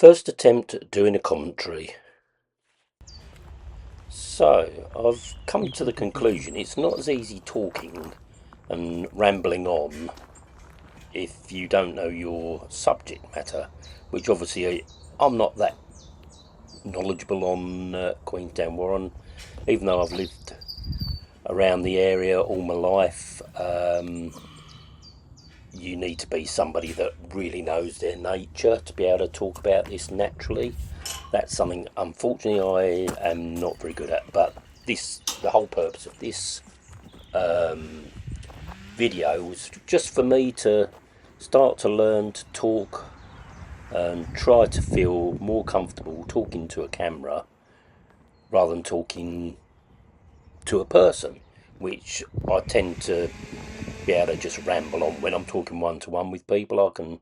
First attempt at doing a commentary. So, I've come to the conclusion it's not as easy talking and rambling on if you don't know your subject matter, which obviously I'm not that knowledgeable on Queensdown Warren, even though I've lived around the area all my life. You need to be somebody that really knows their nature to be able to talk about this naturally. That's something, unfortunately, I am not very good at. But the whole purpose of this video was just for me to start to learn to talk and try to feel more comfortable talking to a camera rather than talking to a person, which I tend to be able to just ramble on. When I'm talking one-to-one with people, I can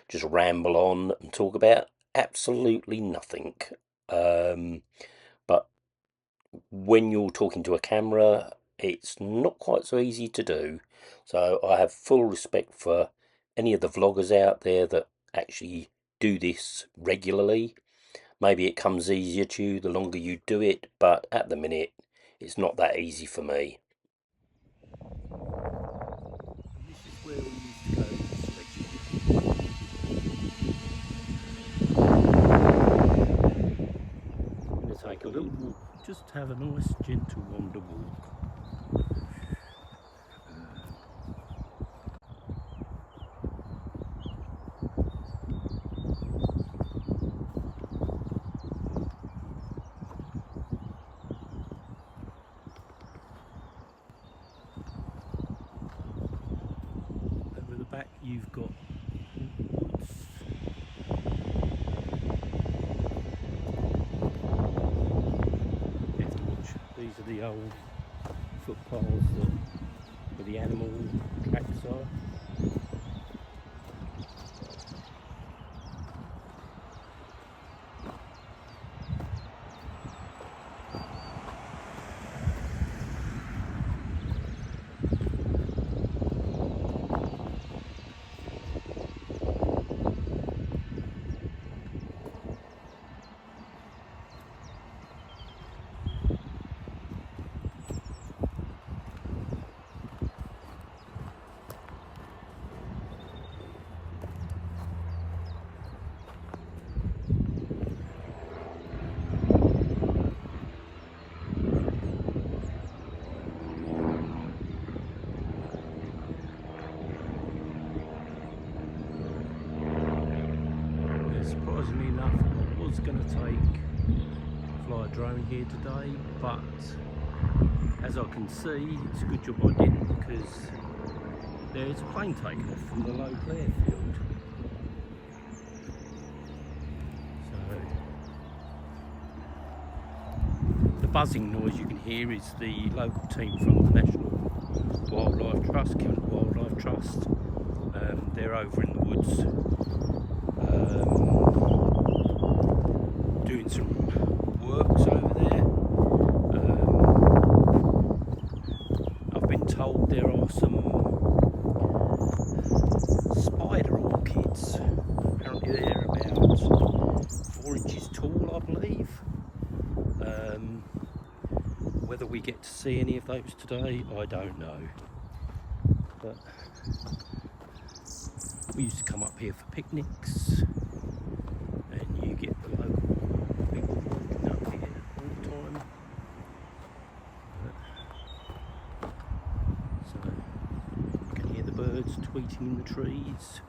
just ramble on and talk about absolutely nothing. But when you're talking to a camera, it's not quite so easy to do. So I have full respect for any of the vloggers out there that actually do this regularly. Maybe it comes easier to you the longer you do it, but at the minute, it's not that easy for me. This is where we used to go sledging. I'm going to take a little walk, just have a nice gentle wander walk. Over the back you've got woods. These are the old footpaths where the animal tracks are. Surprisingly enough, I was going to fly a drone here today, but as I can see, it's a good job I didn't, because there's a plane taking off from the local airfield. So the buzzing noise you can hear is the local team from the National Wildlife Trust, Wildlife Trust. They're over in the woods doing some works over there. I've been told there are some spider orchids. Apparently they're about 4 inches tall, I believe. Whether we get to see any of those today, I don't know. But we used to come up here for picnics, and you get the local people walking up here all the time. So you can hear the birds tweeting in the trees.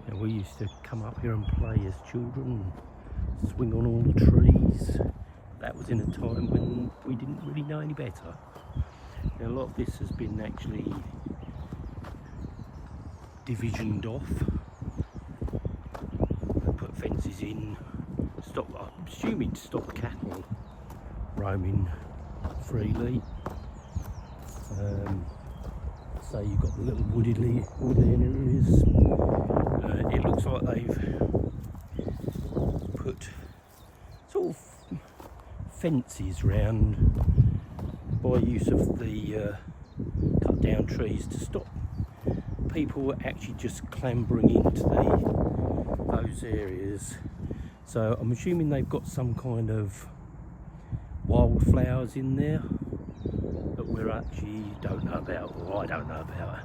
And we used to come up here and play as children, and swing on all the trees. That was in a time when we didn't really know any better. Now, a lot of this has been actually divisioned off. fences in, stop, I'm assuming to stop cattle roaming freely. So you've got the little wooded areas. It looks like they've put sort of fences round by use of the cut down trees to stop people actually just clambering into those areas. So I'm assuming they've got some kind of wildflowers in there that we actually don't know about, or I don't know about.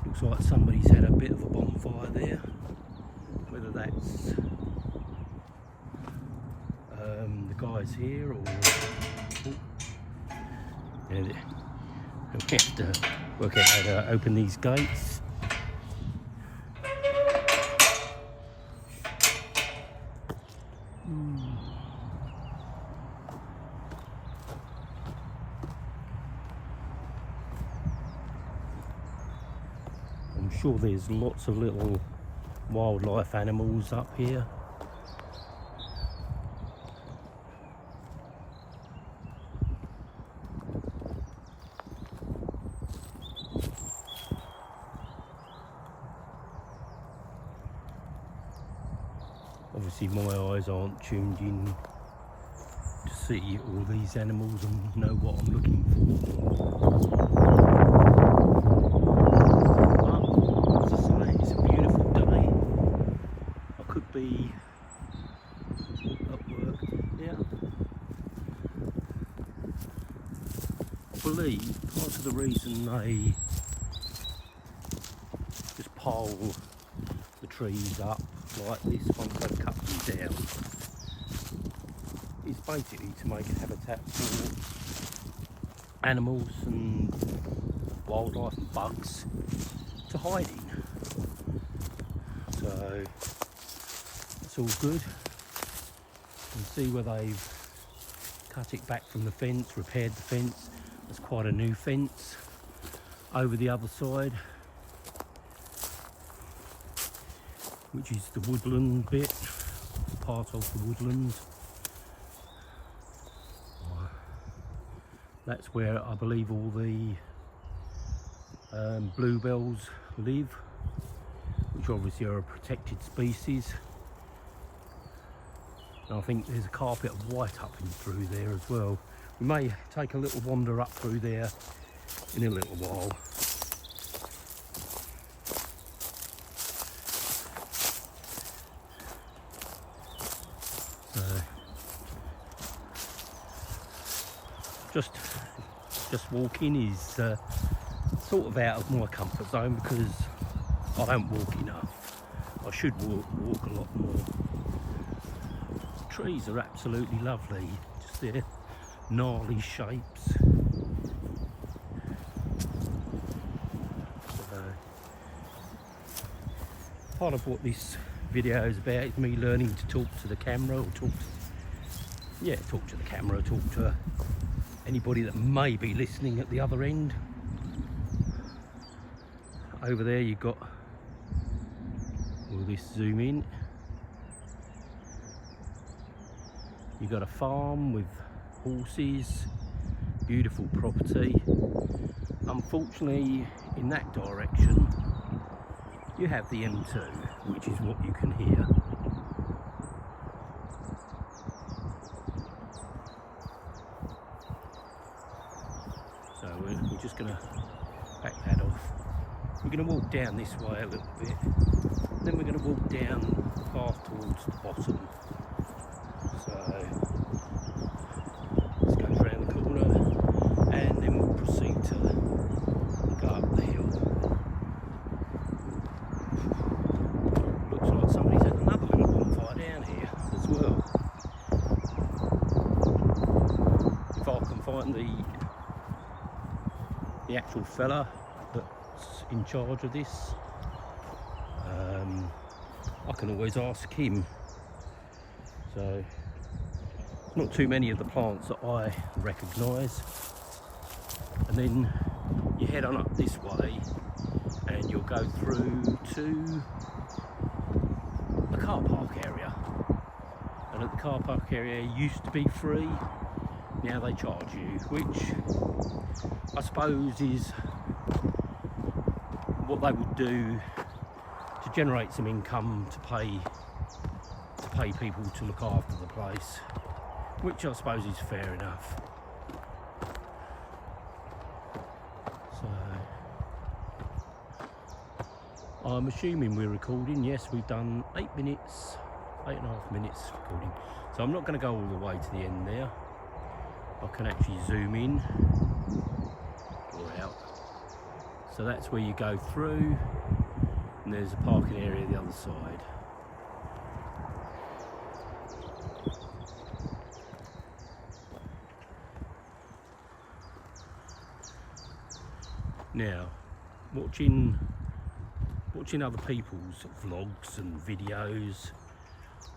Looks like somebody's had a bit of a bonfire there, whether that's the guys here or yeah, we have to work out how to open these gates. I'm sure there's lots of little wildlife animals up here. Obviously my eyes aren't tuned in to see all these animals and know what I'm looking for. But, as I say, it's a beautiful day. I could be at work. Yeah. I believe part of the reason they just pile the trees up like this once they've cut them down is basically to make a habitat for animals and wildlife and bugs to hide in. So it's all good. You can see where they've cut it back from the fence, repaired the fence. There's quite a new fence over the other side, which is the woodland bit, part of the woodland. That's where I believe all the bluebells live, which obviously are a protected species. And I think there's a carpet of white up and through there as well. We may take a little wander up through there in a little while. Just walking is sort of out of my comfort zone because I don't walk enough. I should walk a lot more. The trees are absolutely lovely, just their gnarly shapes. Part of what this video is about is me learning to talk to the camera, or talk to the camera, talk to anybody that may be listening at the other end. Over there you've got, will this zoom in? You've got a farm with horses, beautiful property. Unfortunately, in that direction, you have the M2, which is what you can hear. So we're just going to back that off. We're going to walk down this way a little bit, then we're going to walk down the path towards the bottom. So let's go round the corner and then we'll proceed to go up the hill. Looks like somebody's had another little bonfire down here as well. If I can find the actual fella that's in charge of this, I can always ask him. So not too many of the plants that I recognise. And then you head on up this way and you'll go through to the car park area. car park area used to be free, now they charge you, which I suppose is what they would do to generate some income to pay people to look after the place, which I suppose is fair enough. So I'm assuming we're recording. Yes, we've done 8.5 minutes recording. So I'm not going to go all the way to the end there. I can actually zoom in or out. So that's where you go through, and there's a parking area the other side. Now, watching other people's vlogs and videos,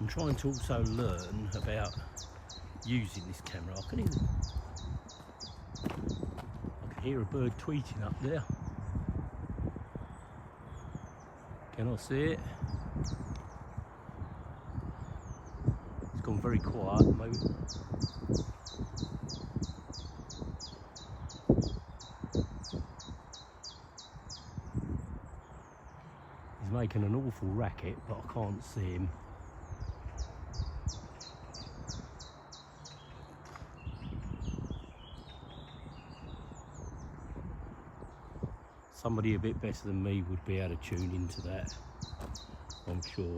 I'm trying to also learn about using this camera. I can hear a bird tweeting up there. Can I see it? It's gone very quiet at the moment. He's making an awful racket, but I can't see him. Somebody a bit better than me would be able to tune into that, I'm sure.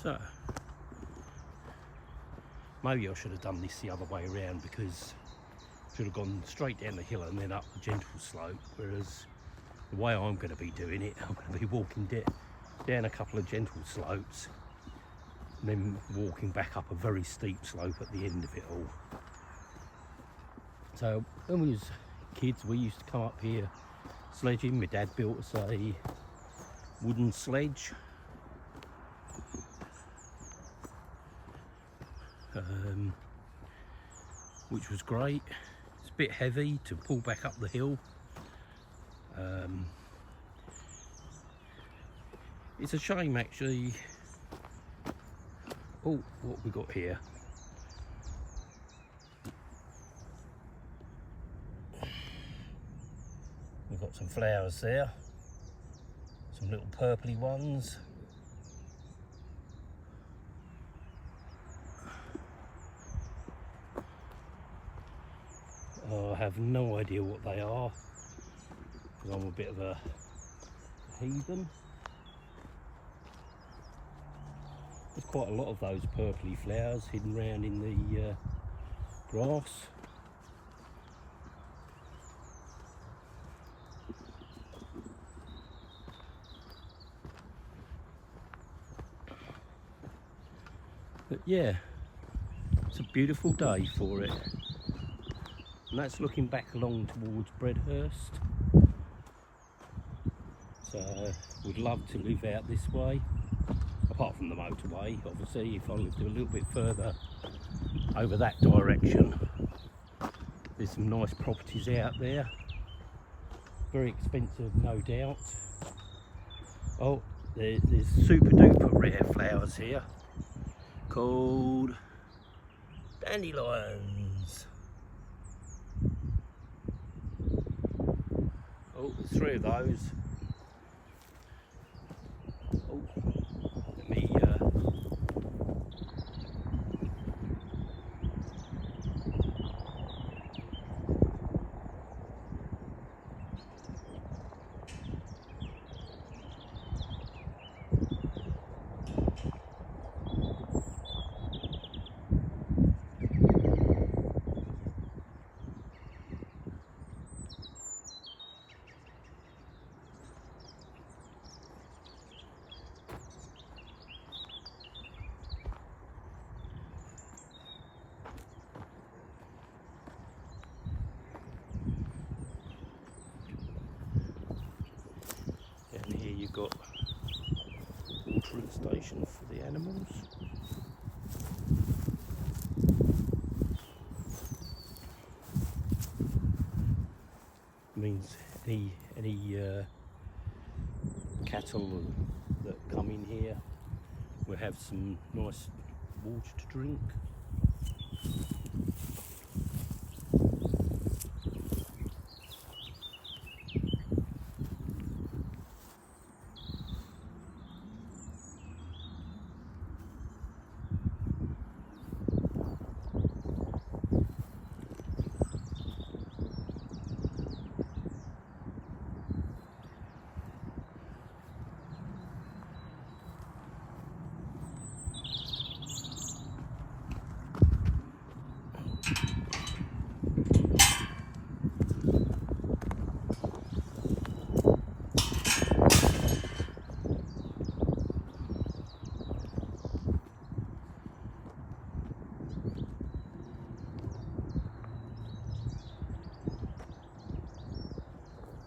So, maybe I should have done this the other way around, because I should have gone straight down the hill and then up the gentle slope, whereas the way I'm going to be doing it, I'm going to be walking down a couple of gentle slopes and then walking back up a very steep slope at the end of it all. So when we was kids, we used to come up here sledging. My dad built us a wooden sledge. Which was great. It's a bit heavy to pull back up the hill. It's a shame actually. Oh, what we got here? We've got some flowers there, some little purpley ones. I have no idea what they are, because I'm a bit of a heathen. There's quite a lot of those purpley flowers hidden around in the grass. But yeah, it's a beautiful day for it. And that's looking back along towards Bredhurst. So would love to live out this way, apart from the motorway. Obviously, if I lived a little bit further over that direction, there's some nice properties out there. Very expensive, no doubt. Oh, there's super duper rare flowers here called dandelions. Oh, there's 3 of those. Oh, let me you've got watering station for the animals. Means any cattle that come in here will have some nice water to drink.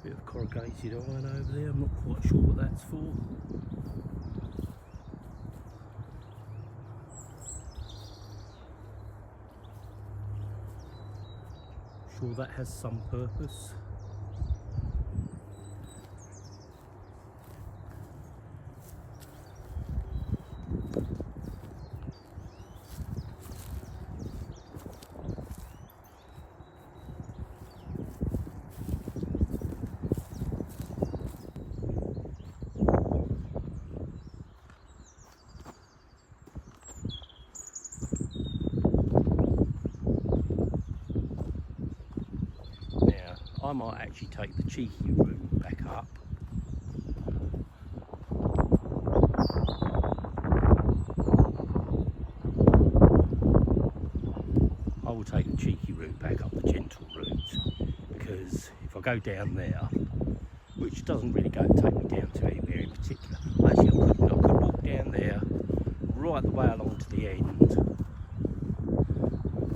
Bit of corrugated iron over there, I'm not quite sure what that's for. Sure that has some purpose. I might actually take the cheeky route back up. I will take the cheeky route back up, the gentle route, because if I go down there, which doesn't really take me down to anywhere in particular, actually I could walk down there right the way along to the end and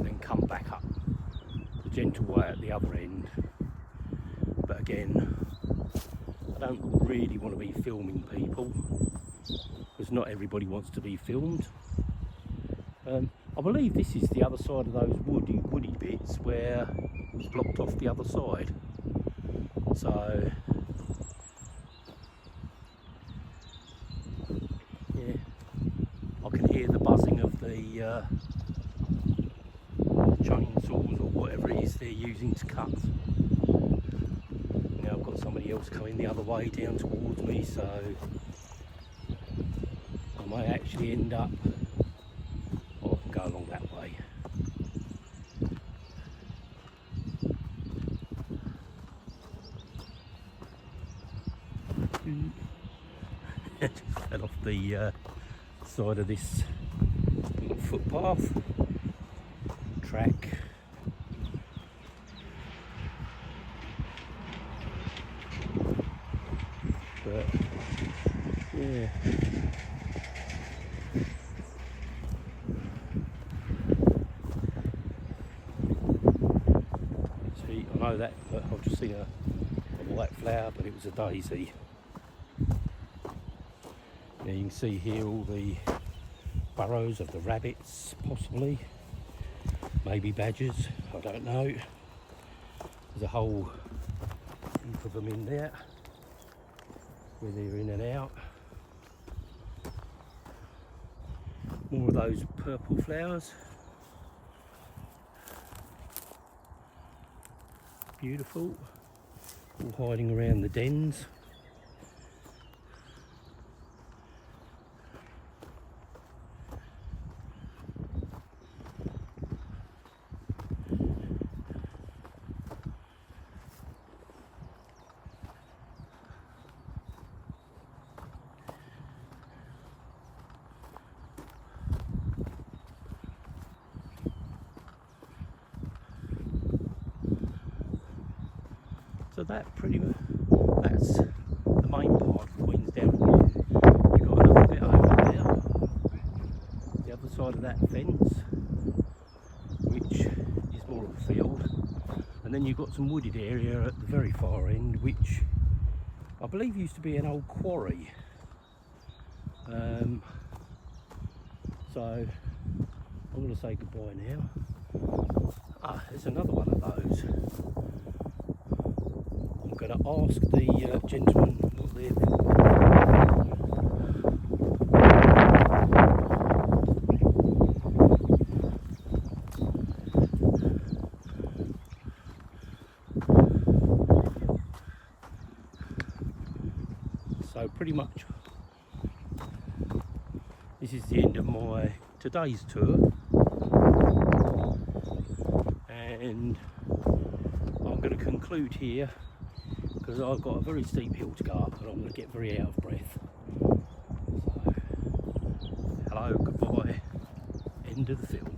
then come back up the gentle way at the other end. But again, I don't really want to be filming people because not everybody wants to be filmed. I believe this is the other side of those woody bits where it's blocked off the other side. So yeah, I can hear the buzzing of the chainsaws or whatever it is they're using to cut. Now I've got somebody else coming the other way down towards me, so I may actually end up, or I can go along that way. Just fell off the side of this little footpath track. But yeah, see, I know that, but I've just seen a white flower, but it was a daisy. Yeah, you can see here all the burrows of the rabbits, possibly, maybe badgers, I don't know. There's a whole heap of them in there, where they're in and out. More of those purple flowers. Beautiful. All hiding around the dens. So that's the main part of Queensdown Warren. You've got another bit over there, the other side of that fence, which is more of a field, and then you've got some wooded area at the very far end, which I believe used to be an old quarry. So I'm going to say goodbye now. Ah, there's another one of those. I'm going to ask the gentleman what they're So pretty much this is the end of my today's tour, and I'm going to conclude here because I've got a very steep hill to go up and I'm going to get very out of breath. So, hello, goodbye, end of the film.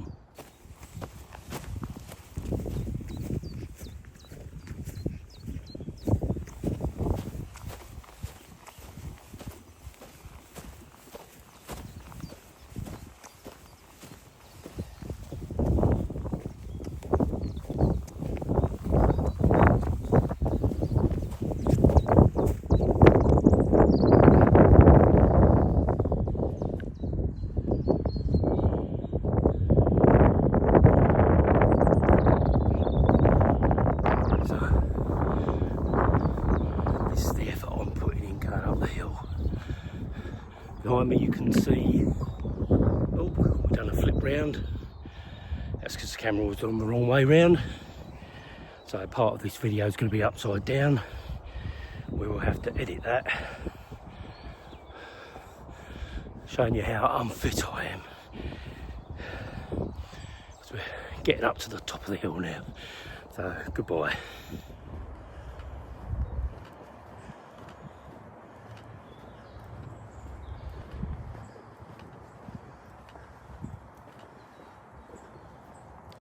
Behind me you can see, oh, we've done a flip round. That's because the camera was on the wrong way round. So part of this video is going to be upside down. We will have to edit that. Showing you how unfit I am. So we're getting up to the top of the hill now. So goodbye.